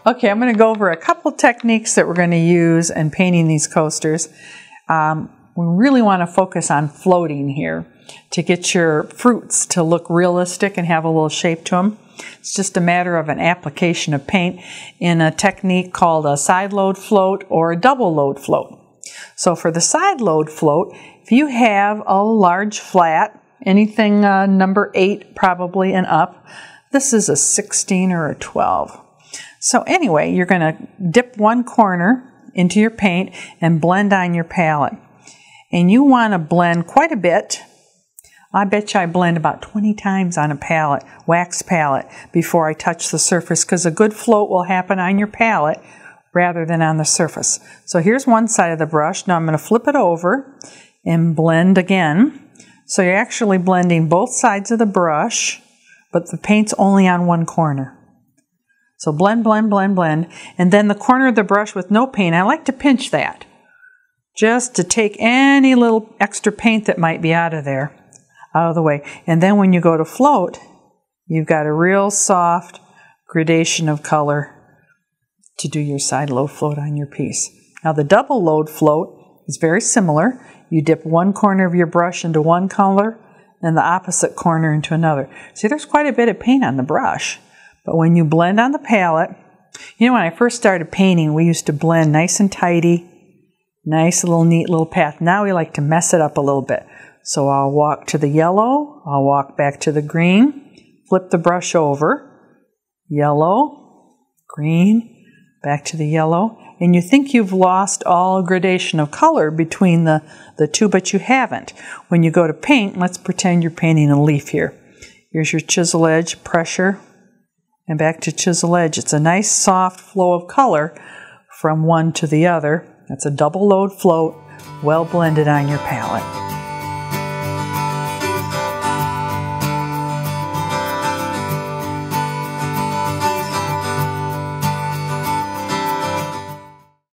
Okay, I'm going to go over a couple techniques that we're going to use in painting these coasters. We really want to focus on floating here to get your fruits to look realistic and have a little shape to them. It's just a matter of an application of paint in a technique called a side load float or a double load float. So for the side load float, if you have a large flat, anything number 8 probably and up, this is a 16 or a 12. So anyway, you're going to dip one corner into your paint and blend on your palette. And you want to blend quite a bit. I bet you I blend about 20 times on a palette, wax palette, before I touch the surface, because a good float will happen on your palette rather than on the surface. So here's one side of the brush. Now I'm going to flip it over and blend again. So you're actually blending both sides of the brush, but the paint's only on one corner. So blend, blend, blend, blend. And then the corner of the brush with no paint, I like to pinch that, just to take any little extra paint that might be out of there, out of the way. And then when you go to float, you've got a real soft gradation of color to do your side load float on your piece. Now the double load float is very similar. You dip one corner of your brush into one color and the opposite corner into another. See, there's quite a bit of paint on the brush. But when you blend on the palette, you know, when I first started painting, we used to blend nice and tidy, nice little neat little path. Now we like to mess it up a little bit. So I'll walk to the yellow, I'll walk back to the green, flip the brush over, yellow, green, back to the yellow, and you think you've lost all gradation of color between the two, but you haven't. When you go to paint, let's pretend you're painting a leaf here. Here's your chisel edge, pressure, and back to chisel edge. It's a nice soft flow of color from one to the other. That's a double load float, well blended on your palette.